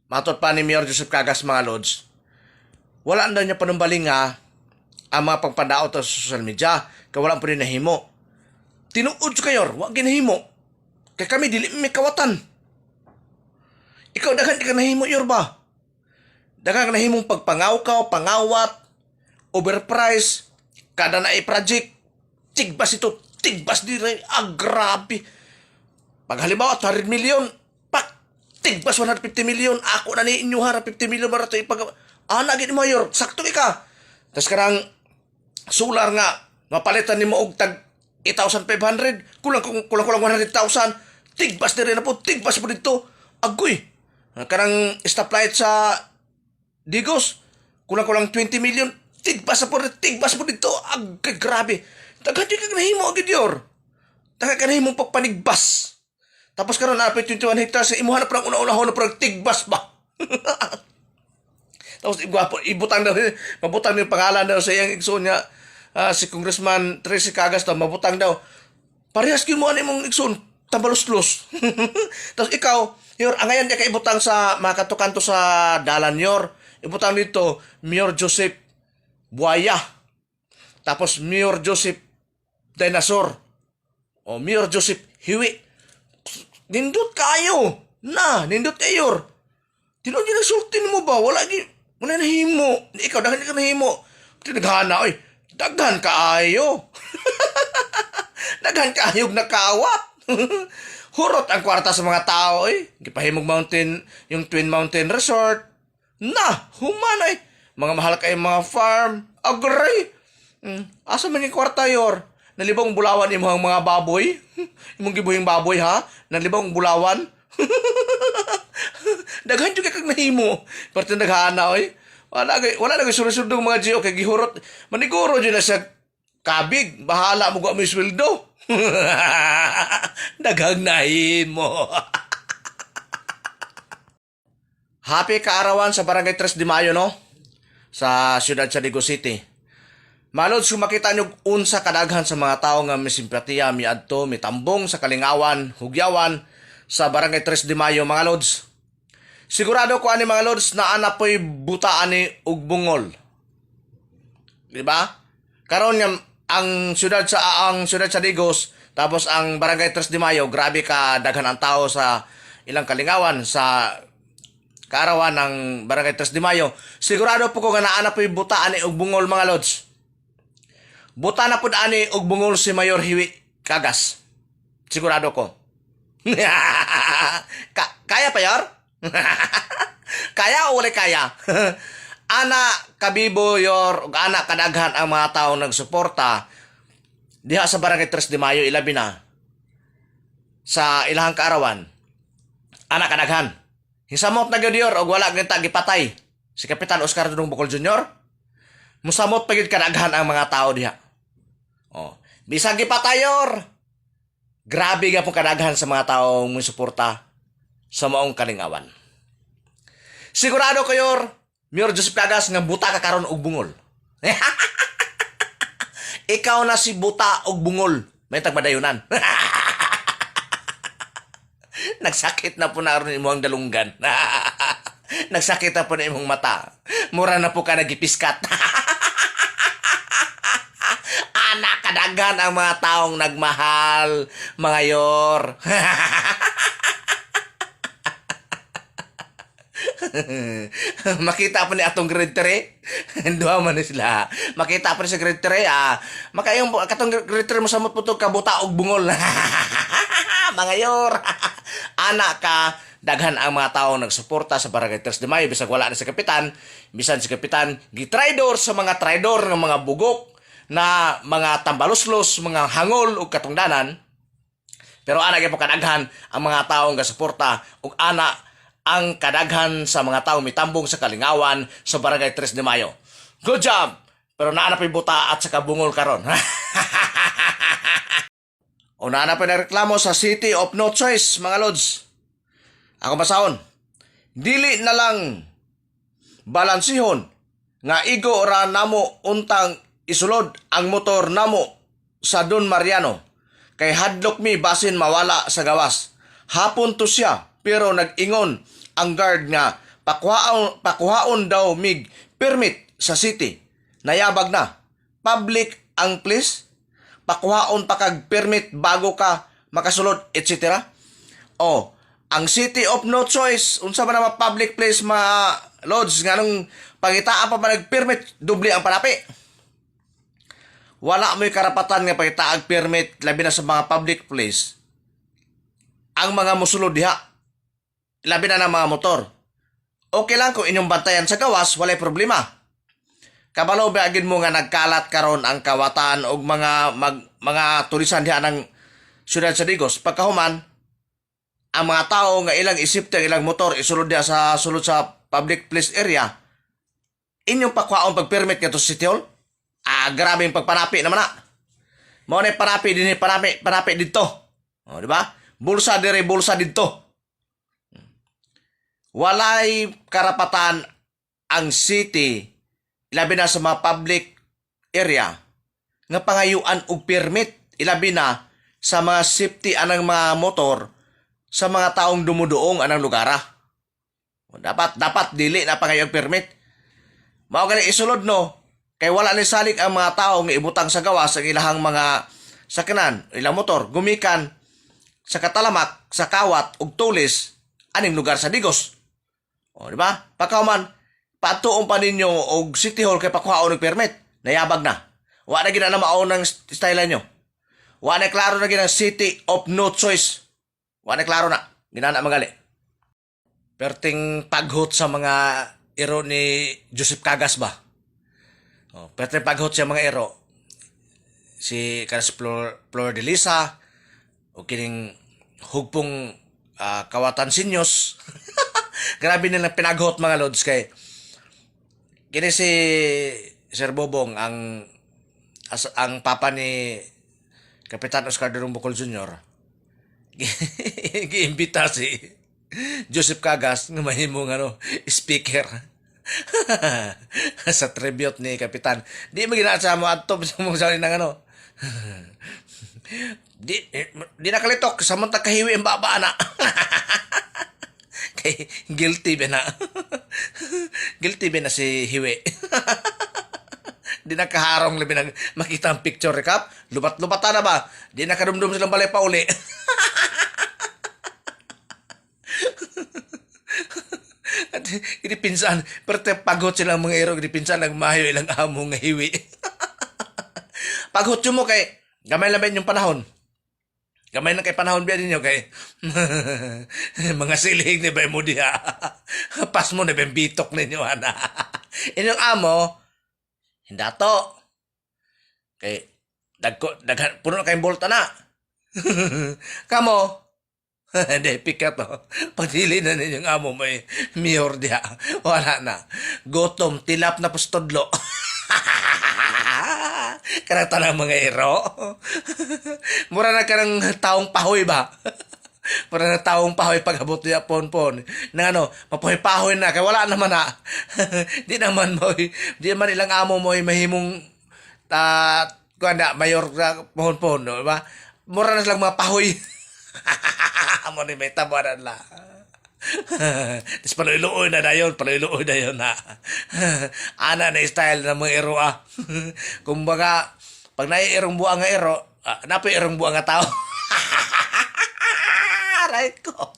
matot pa ni Mayor Joseph Cagas mga lods, wala na niya panumbaling nga ang mga pagpadaot sa social media, kaya walang pa rin nahimo. Tinuod sa kayor, wag ginahimo. Kaya kami, dili may kawatan. Ikaw, daghan ka nahimo, yor ba? Daghan ka nahimong pagpangawkaw, pangawat, overprice, kada na i-project, tigbas ito, tigbas dire, grabe. Pag halimbawa, 100 million, pak, tigbas 150 million, ako na ni inyo 50 million para ito ipag... naging mayor, sakto ka. Tapos karang solar nga, mapalitan ni mo og tag 8,500, kulang 100,000, tigbas na rin na po, tigbas po dito, agoy. Karang stoplight sa Digos, kulang 20 million, tigbas po dito, agay, grabe. Daghan ka nahimo agad yor. Daghan ka nahimong pagpanigbas. Tapos karon na 21 hectares, imuhan na parang una-unahon na parang tigbas ba. Tapos ibutang daw, mabutang yung pangalan daw sa iyang igsoon niya, si Congressman Tracy Cagas daw, mabutang daw. Parehas yun mo mong igsoon, tambalos-los. Tapos ikaw, yor, ngayon niya kaibutang sa mga kanto-kanto sa dalan yor. Ibutang dito, Mayor Joseph Buaya. Tapos Mayor Joseph Dinosaur. O Mayor Joseph Hiwi. Nindot kayo. Nindot kayor. Tinuod niya nagsultin mo ba? Wala na himo. Ikaw, daghan ka nahimo. Tinaghana, oy. Daghan kaayo. Daghan kaayog na kawat. Hurot ang kwarta sa mga tao, eh. Gipahimog mountain, yung Twin Mountain Resort. Humanay. Mga mahal kayong mga farm. Agray. Asa man yung kwarta yor? Nalibang bulawan imong mga baboy? Imong gibuhing baboy, ha? Nalibang bulawan? Daghan juga kag nahimo. Parte naghana, oy. Wala na sunod-sunod ng mga GO kay gihurot. Maniguro dyan na sa kabig. Bahala mo mo sweldo. Daghang nahimo. Happy kaarawan sa Barangay 3 de Mayo, no? Sa siyudad sa Digo City. Malod, sumakita nyo unsa kadaghan sa mga tao nga may simpatiya, may adto, may tambong sa kalingawan, hugyawan sa Barangay 3 de Mayo, mga lods. Sigurado ko ani mga lods na anapoy buta ani og bungol. Di ba? Karon nga ang siyudad sa Digos, tapos ang Barangay 3 de Mayo, grabe ka daghan ang tao sa ilang kalingawan sa kaarawan ng Barangay 3 de Mayo. Sigurado po ko nga naanapoy buta ani og bungol, mga lods. Buta na po ani og bungol si Mayor Hiwi Cagas. Sigurado ko. Kaya pa yor? Kaya o wala kaya? Ana kabibo yor, ug ana kadaghan ang mga tawo nagsuporta diha sa Barangay 3 de Mayo, ilabi na sa ilahang kaarawan. Ana kadaghan. Hisamot na gyud yor og wala gyud ta gipatay si Kapitan Oscar Dudong Bocol Jr. Musamot pa gyud kadaghan ang mga tawo diha. Bisag gipatay yor. Grabe nga pong kadaghan sa mga taong may suporta sa maong kalingawan. Sigurado kayo, Mayor Joseph Cagas, nga buta ka karon og bungol. Ikaw na si buta og bungol. May tagmadayunan. Nagsakit na po na ron imong dalunggan. Nagsakit na po na imong mata. Mura na po ka nagipiskat. Anak kadaghan ang mga taong nagmahal, mga yor. Makita po ni atong grade 3. Duha man sila. Makita po ni sa grade 3. Makayong katong grade 3 mo samot po to kabuta og bungol. Mga yor. Anak ka, daghan ang mga tao nagsuporta sa Barangay 3 de Mayo. Bisag wala na si Kapitan. Bisan si Kapitan, gitraidor sa mga traidor ng mga bugok na mga tambaloslos, mga hangol ug katungdanan. Pero ana gyud po kadaghan ang mga taong gasuporta ug ana ang kadaghan sa mga taong mitambong sa kalingawan sa Barangay 3 de Mayo. Good job! Pero naanapay buta at sa kabungol karon. O naanapay na reklamo sa City of No Choice, mga lods. Ako basahon. Dili na lang balansihon nga igo ra namo untang isulod ang motor namo sa Don Mariano. Kay hadlok mi basin mawala sa gawas. Hapon to siya pero nag-ingon ang guard nga pakuhaon daw mig permit sa city. Nayabag na. Public ang place. Pakuhaon pa kag permit bago ka makasulod, etc. O, ang city of no choice, unsa ba na public place lods, nga nung pangitaan pa ba nag-permit, doble ang panapi. Wala mo'y karapatan nga pangitaag permit, labi na sa mga public place. Ang mga musulod diha, labi na ng mga motor. Okay lang kung inyong bantayan sa gawas, walay problema. Kabalo biagin mo nga nagkalat karon ang kawatan og mga tulisan diha ng siyudad sa Digos. Pagkahuman, ang mga tao nga ilang isip ang ilang motor isulod diha sa sulod sa public place area, inyong pakwaon pag-permit nga to sa City Hall? Grabing pagpanapi naman na. Mao na panapi din panapi dito. O, di ba? Bulsa dire, bulsa dito. Walay karapatan ang city, ilabi na sa mga public area, nga pangayuan og permit, ilabi na sa mga safety anang mga motor sa mga taong dumuduong anang lugara. Dapat dili na pangayuan permit. Mao gali isulod no, kay wala ni salik ang mga tao nga ibutang sa gawas ang ilahang mga sakyanan, ilang motor gumikan sa Katalamak, sa Kawat ug Tulis aning lugar sa Digos. O, di ba? Pagkauman, patuon pa ninyo og City Hall kay pakuhaon og permit. Nayabag na. Wa na gina na mao ng style nyo. Wa na klaro na gina City of no choice. Wa na klaro na. Ginana magali. Perting paghot sa mga ero ni Joseph Cagas ba? O, perting paghot sa mga ero. Si Caras Flor de Lisa o kining hugpong kawatan sinyos. Grabe nilang pinaghot mga lods kay kini si Sir Bobong ang papa ni Kapitan Oscar Durong Bocol Jr. Giimbita si Joseph Cagas nga mahimong speaker sa tribute ni Kapitan. Di mo ginasa mo atop sa mong sali ng di nakalitok sa mong kahiwi ang baba na. Kay guilty ba na? Guilty ba na si Hiwi? Di nakaharong labi nang makita ang picture recap. Lubat-lubata na ba? Di nakadumdum silang balay pa uli. At pinsan, pero pagod silang mga ero, pinsan nagmahayo ilang amo nga Hiwi. Pagod mo kay gamay lang yung panahon. Gamay na kay panahon biya ninyo kay mga siling ni ba mo diha. Pas mo na ba bitok ninyo ana. Inyong amo, hindato. Kay puno kayong bolta na. Kamo, hindi, pikat to. Pagdili na ninyong amo may mayor diha. Wala na. Gutom, tilap na pustodlo. Karata ng mga ero. Mura na ka ng taong pahoy ba? Mura na taong pahoy pag-abot niya pon-pon. Na mapahoy-pahoy na. Kaya wala naman na. Di naman ilang amo mo mahimong mayor na pon-pon. Diba? Mura na silang mga pahoy. Amo ni may tabaran la. Tapos paluiluoy na yun na. Ana na style ng mga ero Kumbaga, pag nai-erong buang nga ero, napoy erong buang nga tao. Right ko.